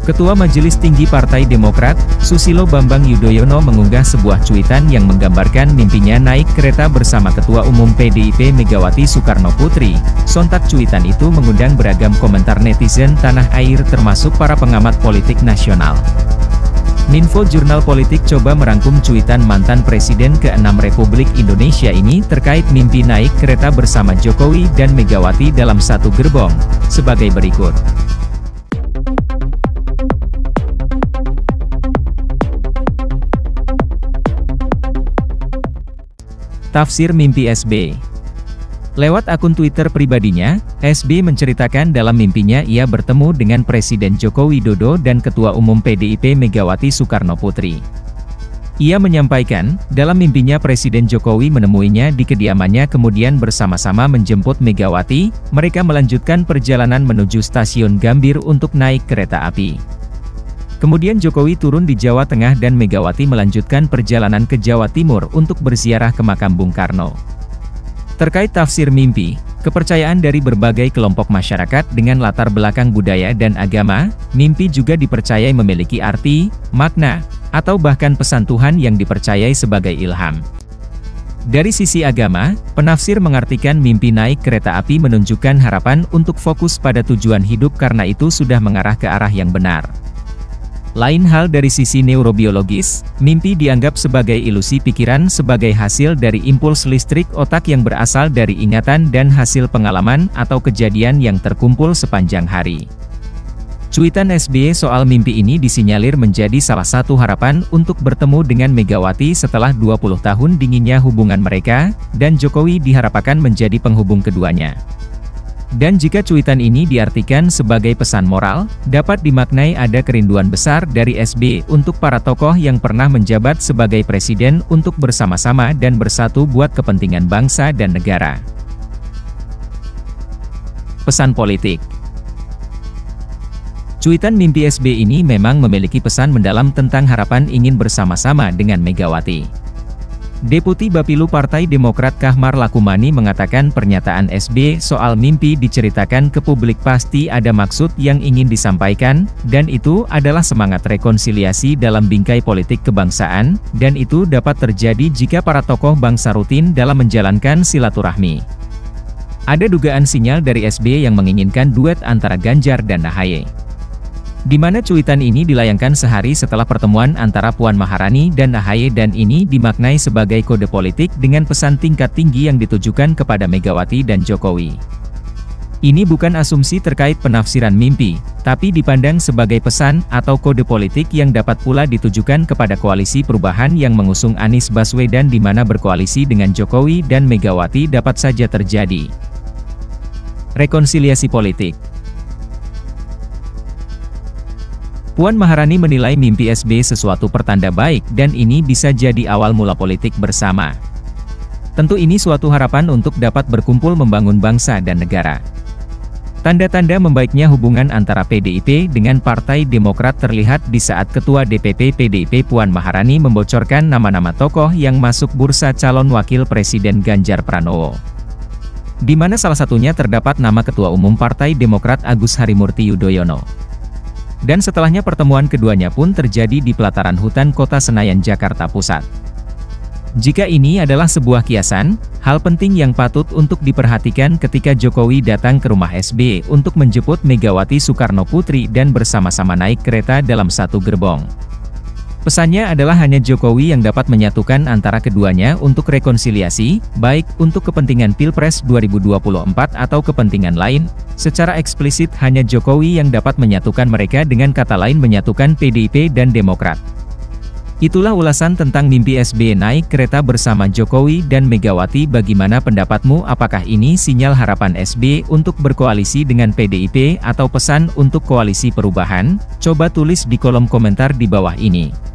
Ketua Majelis Tinggi Partai Demokrat, Susilo Bambang Yudhoyono mengunggah sebuah cuitan yang menggambarkan mimpinya naik kereta bersama Ketua Umum PDIP Megawati Soekarnoputri. Sontak cuitan itu mengundang beragam komentar netizen tanah air termasuk para pengamat politik nasional. Minfo Jurnal Politik coba merangkum cuitan mantan Presiden ke-6 Republik Indonesia ini terkait mimpi naik kereta bersama Jokowi dan Megawati dalam satu gerbong, sebagai berikut. Tafsir mimpi SB. Lewat akun Twitter pribadinya, SB menceritakan dalam mimpinya ia bertemu dengan Presiden Joko Widodo dan Ketua Umum PDIP Megawati Soekarnoputri. Ia menyampaikan, dalam mimpinya Presiden Jokowi menemuinya di kediamannya kemudian bersama-sama menjemput Megawati, mereka melanjutkan perjalanan menuju stasiun Gambir untuk naik kereta api. Kemudian Jokowi turun di Jawa Tengah dan Megawati melanjutkan perjalanan ke Jawa Timur untuk berziarah ke makam Bung Karno. Terkait tafsir mimpi, kepercayaan dari berbagai kelompok masyarakat dengan latar belakang budaya dan agama, mimpi juga dipercayai memiliki arti, makna, atau bahkan pesan Tuhan yang dipercayai sebagai ilham. Dari sisi agama, penafsir mengartikan mimpi naik kereta api menunjukkan harapan untuk fokus pada tujuan hidup karena itu sudah mengarah ke arah yang benar. Lain hal dari sisi neurobiologis, mimpi dianggap sebagai ilusi pikiran sebagai hasil dari impuls listrik otak yang berasal dari ingatan dan hasil pengalaman atau kejadian yang terkumpul sepanjang hari. Cuitan SBY soal mimpi ini disinyalir menjadi salah satu harapan untuk bertemu dengan Megawati setelah 20 tahun dinginnya hubungan mereka, dan Jokowi diharapkan menjadi penghubung keduanya. Dan jika cuitan ini diartikan sebagai pesan moral, dapat dimaknai ada kerinduan besar dari SB untuk para tokoh yang pernah menjabat sebagai presiden untuk bersama-sama dan bersatu buat kepentingan bangsa dan negara. Pesan politik. Cuitan mimpi SB ini memang memiliki pesan mendalam tentang harapan ingin bersama-sama dengan Megawati. Deputi Bapilu Partai Demokrat Kahmar Lakumani mengatakan pernyataan SB soal mimpi diceritakan ke publik pasti ada maksud yang ingin disampaikan, dan itu adalah semangat rekonsiliasi dalam bingkai politik kebangsaan, dan itu dapat terjadi jika para tokoh bangsa rutin dalam menjalankan silaturahmi. Ada dugaan sinyal dari SB yang menginginkan duet antara Ganjar dan AHY. Di mana cuitan ini dilayangkan sehari setelah pertemuan antara Puan Maharani dan AHY dan ini dimaknai sebagai kode politik dengan pesan tingkat tinggi yang ditujukan kepada Megawati dan Jokowi. Ini bukan asumsi terkait penafsiran mimpi, tapi dipandang sebagai pesan atau kode politik yang dapat pula ditujukan kepada koalisi perubahan yang mengusung Anies Baswedan di mana berkoalisi dengan Jokowi dan Megawati dapat saja terjadi. Rekonsiliasi politik. Puan Maharani menilai mimpi SB sesuatu pertanda baik dan ini bisa jadi awal mula politik bersama. Tentu ini suatu harapan untuk dapat berkumpul membangun bangsa dan negara. Tanda-tanda membaiknya hubungan antara PDIP dengan Partai Demokrat terlihat di saat Ketua DPP PDIP Puan Maharani membocorkan nama-nama tokoh yang masuk bursa calon wakil Presiden Ganjar Pranowo. Di mana salah satunya terdapat nama Ketua Umum Partai Demokrat Agus Harimurti Yudhoyono. Dan setelahnya pertemuan keduanya pun terjadi di pelataran hutan Kota Senayan, Jakarta Pusat. Jika ini adalah sebuah kiasan, hal penting yang patut untuk diperhatikan ketika Jokowi datang ke rumah SB untuk menjemput Megawati Soekarnoputri dan bersama-sama naik kereta dalam satu gerbong. Pesannya adalah hanya Jokowi yang dapat menyatukan antara keduanya untuk rekonsiliasi, baik untuk kepentingan Pilpres 2024 atau kepentingan lain. Secara eksplisit hanya Jokowi yang dapat menyatukan mereka, dengan kata lain menyatukan PDIP dan Demokrat. Itulah ulasan tentang mimpi SB naik kereta bersama Jokowi dan Megawati. Bagaimana pendapatmu? Apakah ini sinyal harapan SB untuk berkoalisi dengan PDIP atau pesan untuk koalisi perubahan? Coba tulis di kolom komentar di bawah ini.